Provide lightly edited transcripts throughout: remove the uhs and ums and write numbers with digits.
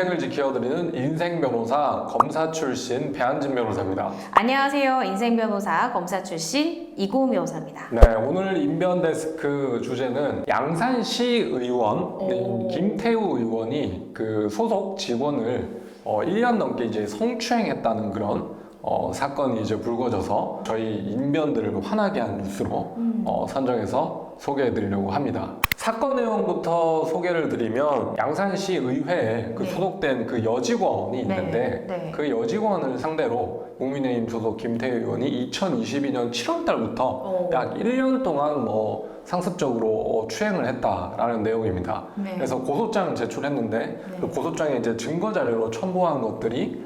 인생을 지켜드리는 인생 변호사 검사 출신 배한진 변호사입니다. 안녕하세요. 인생 변호사 검사 출신 이고은 변호사입니다. 네, 오늘 인변 데스크 주제는 양산시 의원 김태우 의원이 그 소속 직원을 1년 넘게 이제 성추행했다는 그런 사건이 이제 불거져서 저희 인변들을 화나게 한 뉴스로 선정해서 소개해드리려고 합니다. 사건 내용부터 소개를 드리면 양산시 의회에 그 소속된 그 여직원이 있는데 그 여직원을 상대로 국민의힘 소속 김태우 의원이 2022년 7월 달부터 약 1년 동안 상습적으로 추행을 했다라는 내용입니다. 그래서 고소장을 제출했는데 그 고소장에 이제 증거 자료로 첨부한 것들이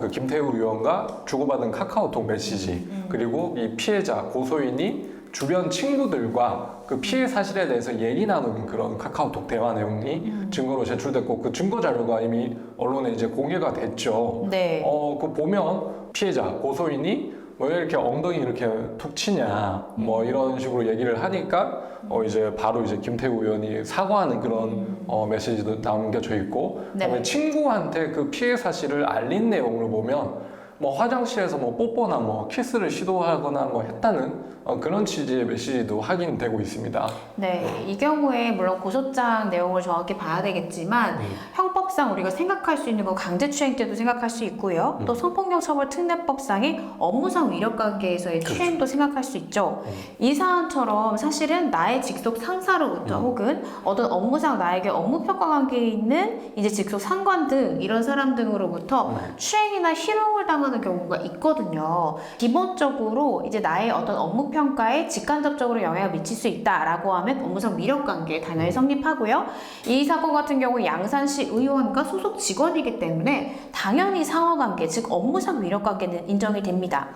그 김태우 의원과 주고받은 카카오톡 메시지 그리고 이 피해자 고소인이 주변 친구들과 그 피해 사실에 대해서 얘기 나누는 그런 카카오톡 대화 내용이 증거로 제출됐고 그 증거 자료가 이미 언론에 이제 공개가 됐죠. 네. 그 보면 피해자 고소인이 왜 이렇게 엉덩이 이렇게 툭 치냐 이런 식으로 얘기를 하니까 이제 바로 이제 김태우 의원이 사과하는 그런 메시지도 남겨져 있고 그다음에 친구한테 그 피해 사실을 알린 내용을 보면 화장실에서 뽀뽀나 키스를 시도하거나 했다는 그런 취지의 메시지도 확인되고 있습니다. 네, 이 경우에 물론 고소장 내용을 정확히 봐야 되겠지만 형법상 우리가 생각할 수 있는 건 강제추행죄도 생각할 수 있고요. 또 성폭력처벌특례법상의 업무상 위력관계에서의 추행도 생각할 수 있죠. 이 사안처럼 사실은 나의 직속 상사로부터 혹은 어떤 업무상 나에게 업무평가 관계에 있는 이제 직속 상관 등 이런 사람 등으로부터 추행이나 희롱을 당하는 경우가 있거든요. 기본적으로 이제 나의 어떤 업무 평가에 직간접적으로 영향을 미칠 수 있다라고 하면 업무상 위력관계 당연히 성립하고요. 이 사건 같은 경우 양산시 의원과 소속 직원이기 때문에 당연히 상하관계, 즉 업무상 위력관계는 인정이 됩니다.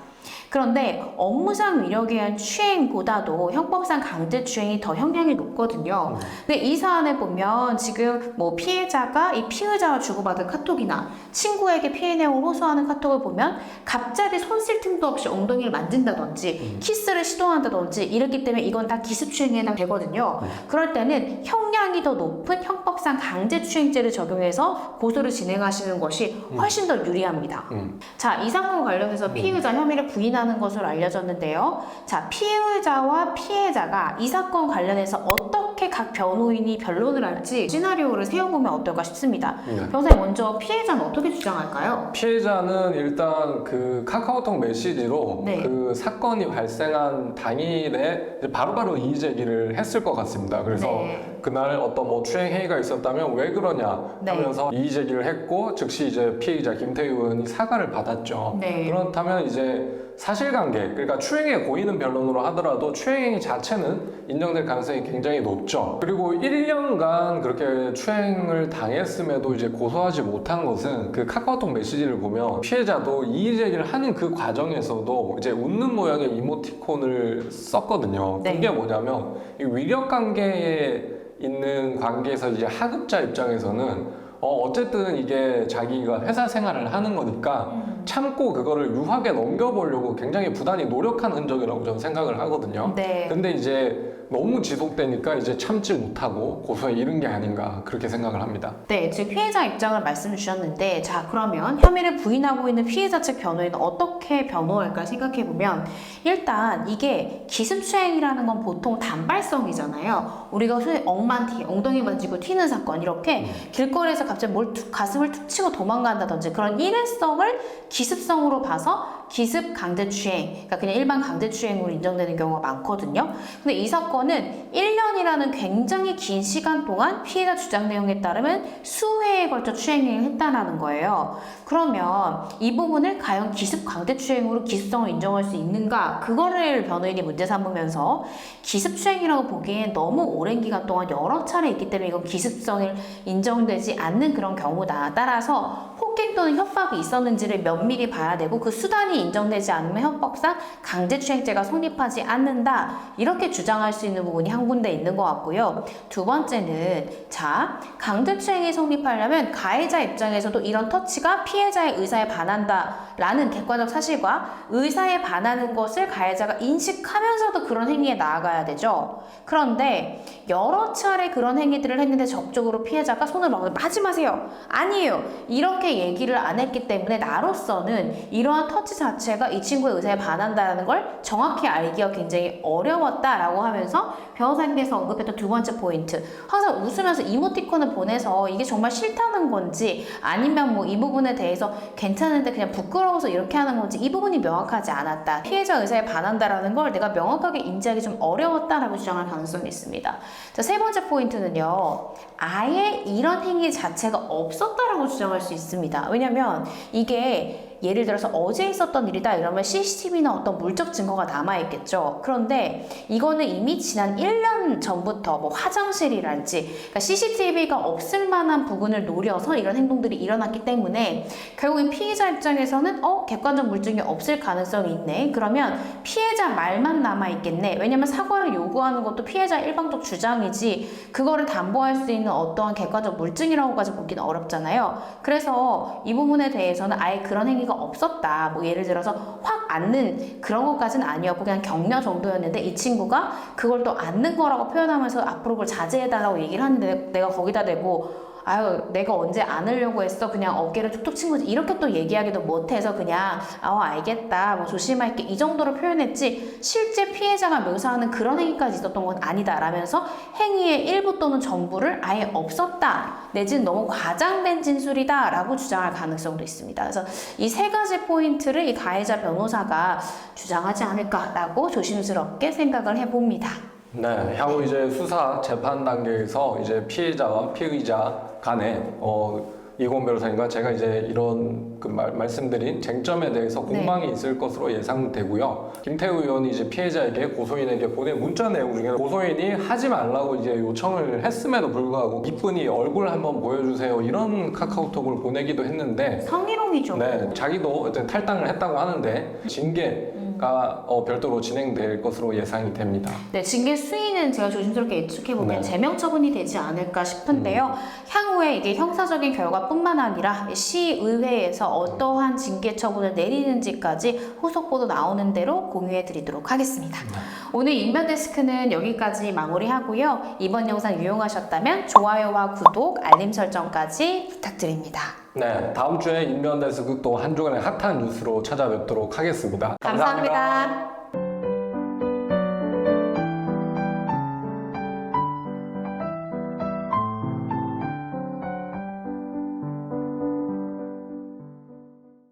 그런데 업무상 위력에 의한 추행보다도 형법상 강제추행이 더 형량이 높거든요. 근데 이 사안에 보면 지금 피해자가 이 피의자와 주고받은 카톡이나 친구에게 피해 내용을 호소하는 카톡을 보면 갑자기 손 쓸 틈도 없이 엉덩이를 만진다든지 키스를 시도한다든지 이렇기 때문에 이건 다 기습추행에 해당되거든요. 그럴 때는 형량이 더 높은 형법상 강제추행죄를 적용해서 고소를 진행하시는 것이 훨씬 더 유리합니다. 자, 이 사건 관련해서 피의자 혐의를 부인하는 것으로 알려졌는데요. 자, 피의자와 피해자가 이 사건 관련해서 어떻게 각 변호인이 변론을 할지 시나리오를 세워보면 어떨까 싶습니다. 변호사님 먼저 피해자는 어떻게 주장할까요? 피해자는 일단 그 카카오톡 메시지로 그 사건이 발생한 당일에 바로바로 이의 제기를 했을 것 같습니다. 그래서 그날 어떤 추행 행위가 있었다면 왜 그러냐 하면서 이의 제기를 했고 즉시 이제 피해자 김태우 의원이 사과를 받았죠. 그렇다면 이제 사실관계, 그러니까 추행의 고의는 변론으로 하더라도 추행행위 자체는 인정될 가능성이 굉장히 높죠. 그리고 1년간 그렇게 추행을 당했음에도 이제 고소하지 못한 것은 그 카카오톡 메시지를 보면 피해자도 이의 제기를 하는 그 과정에서도 이제 웃는 모양의 이모티콘을 썼거든요. 그게 뭐냐면 이 위력 관계에 있는 관계에서 이제 하급자 입장에서는 어쨌든 이게 자기가 회사 생활을 하는 거니까 참고 그거를 유하게 넘겨보려고 굉장히 부단히 노력한 흔적이라고 저는 생각을 하거든요. 근데 이제 너무 지속되니까 이제 참지 못하고 고소에 이른 게 아닌가 그렇게 생각을 합니다. 네, 지금 피해자 입장을 말씀해 주셨는데 자, 그러면 혐의를 부인하고 있는 피해자 측 변호인은 어떻게 변호할까 생각해보면 일단 이게 기습추행이라는 건 보통 단발성이잖아요. 우리가 흔히 엉덩이 만지고 튀는 사건 이렇게 길거리에서 갑자기 가슴을 툭 치고 도망간다든지 그런 일회성을 기습성으로 봐서 기습 강제추행, 그러니까 그냥 일반 강제추행으로 인정되는 경우가 많거든요. 근데 이 사건은 1년이라는 굉장히 긴 시간 동안 피해자 주장 내용에 따르면 수회에 걸쳐 추행을 했다는 거예요. 그러면 이 부분을 과연 기습 강제추행으로 기습성을 인정할 수 있는가? 그거를 변호인이 문제 삼으면서 기습추행이라고 보기엔 너무 오랜 기간 동안 여러 차례 있기 때문에 이건 기습성을 인정되지 않는 그런 경우다. 따라서 폭행 또는 협박이 있었는지를 면밀히 봐야 되고 그 수단이 인정되지 않으면 형법상 강제추행죄가 성립하지 않는다. 이렇게 주장할 수 있는 부분이 한 군데 있는 것 같고요. 두 번째는 자, 강제추행이 성립하려면 가해자 입장에서도 이런 터치가 피해자의 의사에 반한다라는 객관적 사실과 의사에 반하는 것을 가해자가 인식하면서도 그런 행위에 나아가야 되죠. 그런데 여러 차례 그런 행위들을 했는데 적극적으로 피해자가 손을 막 하지 마세요. 아니에요. 이렇게 얘기를 안 했기 때문에 나로서는 이러한 터치 자체가 이 친구의 의사에 반한다는 걸 정확히 알기가 굉장히 어려웠다라고 하면서 변호사님께서 언급했던 두 번째 포인트, 항상 웃으면서 이모티콘을 보내서 이게 정말 싫다는 건지 아니면 뭐 이 부분에 대해서 괜찮은데 그냥 부끄러워서 이렇게 하는 건지 이 부분이 명확하지 않았다. 피해자 의사에 반한다라는 걸 내가 명확하게 인지하기 좀 어려웠다라고 주장할 가능성이 있습니다. 자, 세 번째 포인트는요. 아예 이런 행위 자체가 없었다라고 주장할 수 있습니다. 왜냐면 이게 예를 들어서 어제 있었던 일이다 이러면 CCTV나 어떤 물적 증거가 남아있겠죠. 그런데 이거는 이미 지난 1년 전부터 뭐 화장실이랄지 그러니까 CCTV가 없을 만한 부분을 노려서 이런 행동들이 일어났기 때문에 결국엔 피해자 입장에서는 객관적 물증이 없을 가능성이 있네. 그러면 피해자 말만 남아있겠네. 왜냐면 사과를 요구하는 것도 피해자 일방적 주장이지 그거를 담보할 수 있는 어떠한 객관적 물증이라고까지 보기는 어렵잖아요. 그래서 이 부분에 대해서는 아예 그런 행위가 없었다. 뭐 예를 들어서 확 앉는 그런 것까지는 아니었고 그냥 격려 정도였는데 이 친구가 그걸 또 앉는 거라고 표현하면서 앞으로 그걸 자제해달라고 얘기를 하는데 내가 거기다 대고 아유 내가 언제 안으려고 했어 그냥 어깨를 툭툭 친 거지 이렇게 또 얘기하기도 못해서 그냥 알겠다 뭐 조심할게 이 정도로 표현했지 실제 피해자가 묘사하는 그런 행위까지 있었던 건 아니다 라면서 행위의 일부 또는 전부를 아예 없었다 내지는 너무 과장된 진술이다 라고 주장할 가능성도 있습니다. 그래서 이 세 가지 포인트를 이 가해자 변호사가 주장하지 않을까라고 조심스럽게 생각을 해봅니다. 네, 향후 이제 수사 재판 단계에서 이제 피해자와 피의자 간에 이고은 변호사님과 제가 이제 이런 말씀드린 쟁점에 대해서 공방이 있을 것으로 예상되고요. 김태우 의원이 이제 피해자에게 고소인에게 보낸 문자 내용 중에 고소인이 하지 말라고 이제 요청을 했음에도 불구하고 이쁜이 얼굴 한번 보여주세요 이런 카카오톡을 보내기도 했는데 성희롱이죠. 네, 자기도 어쨌든 탈당을 했다고 하는데 징계가 별도로 진행될 것으로 예상이 됩니다. 네, 징계 수위는 제가 조심스럽게 예측해보면 제명 처분이 되지 않을까 싶은데요. 향후에 이게 형사적인 결과뿐만 아니라 시의회에서 어떠한 징계 처분을 내리는지까지 후속 보도 나오는 대로 공유해드리도록 하겠습니다. 오늘 인변데스크는 여기까지 마무리하고요. 이번 영상 유용하셨다면 좋아요와 구독, 알림 설정까지 부탁드립니다. 네, 다음 주에 인변데스크 또 한 주간의 핫한 뉴스로 찾아뵙도록 하겠습니다. 감사합니다.